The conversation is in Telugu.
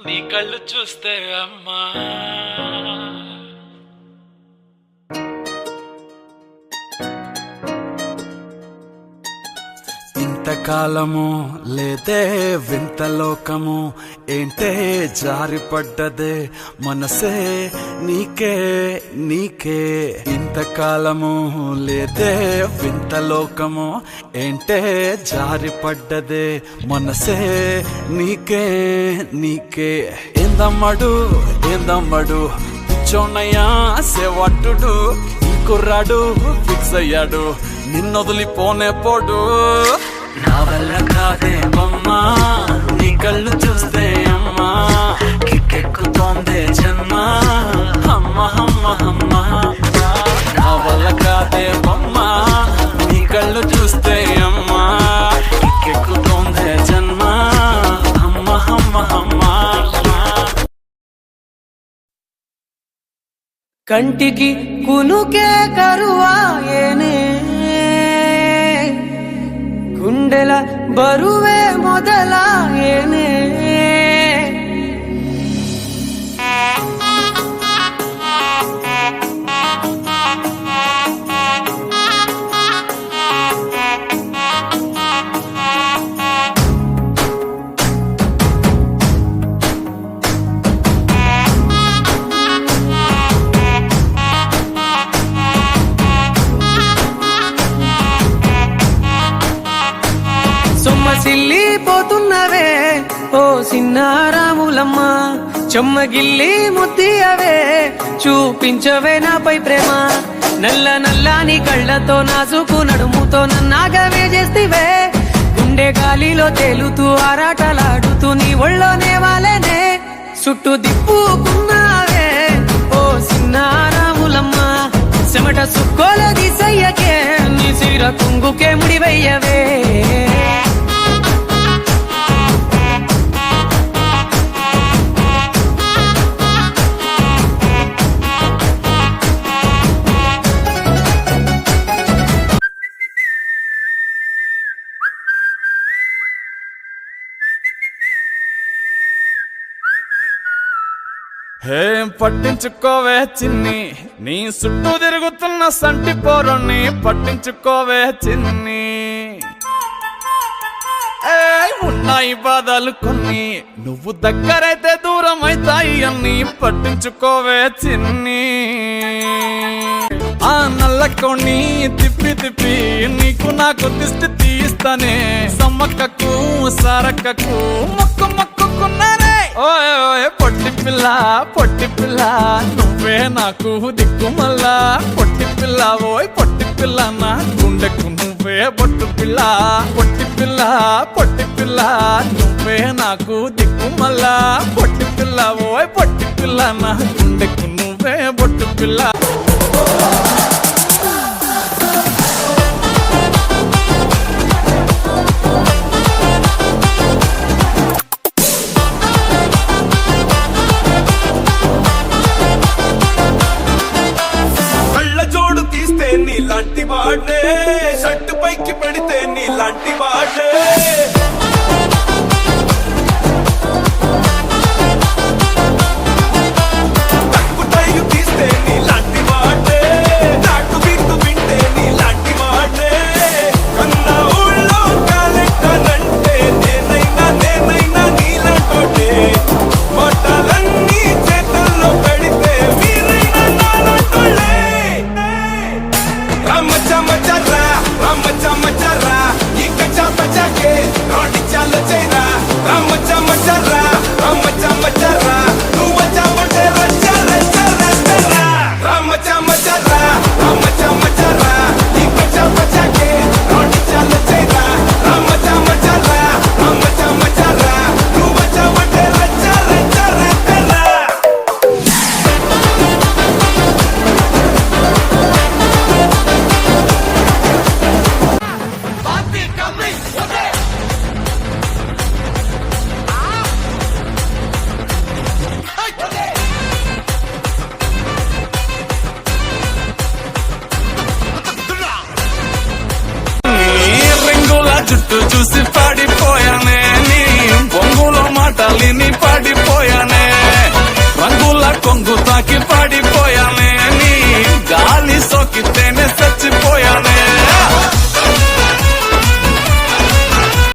నీ కళ్ళు చూస్తే అమ్మా ఇంతకాలము లేదే వింత లోకము ఏంటే జారిపడ్డదే మనసే నీకే నీకే ఇంతకాలము లేదే వింత లోకము ఏంటే జారిపడ్డదే మనసే నీకే నీకే ఏందమ్మడు ఏందమ్మడు పిచ్చోన్నయ్యా సేవట్టుడు ఈ కుర్రాడు ఫిక్స్ అయ్యాడు నిన్నొదిలిపోనే పోడు నా వల్ల కాదే బొమ్మా నీ కళ్ళు చూస్తే అమ్మా కిక్కెక్కుతోందే జన్మ అమ్మ అమ్మ అమ్మ నా వల్ల కాదే బొమ్మా నీ కళ్ళు చూస్తే అమ్మా కిక్కెక్కుతోందే జన్మ అమ్మ అమ్మ అమ్మ కంటికి కునుకే కరువాయేనే గుండెల బరువే మొదలాయేనే సొమ్మసిల్లిపోతున్నవే ఓ సిన్నారాములమ్మ చెమ్మగిల్లి ముద్దియవే చూపించవే నాపై ప్రేమ నల్ల నల్లాని కళ్ళతో నాసుకు నడుముతో నన్నాగవే చేస్తివే గుండె గాలిలో తేలుతూ ఆరాటలాడుతూ నీ ఒళ్ళోనే వాలేనే చుట్టూ దిప్పుకున్నావే ఓ సిన్నారాములమ్మ చెమట సుక్కోల దిశయ్యకే నీ సిర కుంగుకే ముడివయ్యవే ఏం పట్టించుకోవే చిన్ని నీ చుట్టూ తిరుగుతున్న సంటి పోరుణ్ణి పట్టించుకోవే చిన్ని ఉన్నాయి బాధలు కొన్ని నువ్వు దగ్గరైతే దూరం అవుతాయి అన్ని పట్టించుకోవే చిన్ని ఆ నల్లకోని తిప్పి తిప్పి నీకు నాకు దిష్టి తీస్తానే సమ్మక్కకు సారక్కకు మొక్కు మొక్కుకున్నానే ఓయ్ ఓయ్ పొట్టి పిల్ల నువ్వే నాకు దిక్కుమల్లా పొట్టి పిల్ల ఓయ్ పొట్టి పిల్ల నా గుండెకు నువ్వే బొట్టు పిల్ల పొట్టి పిల్ల నువ్వే నాకు దిక్కుమల్లా పొట్టి పిల్ల ఓయ్ పొట్టి పిల్ల నా గుండెకు నువ్వే బొట్టు పిల్ల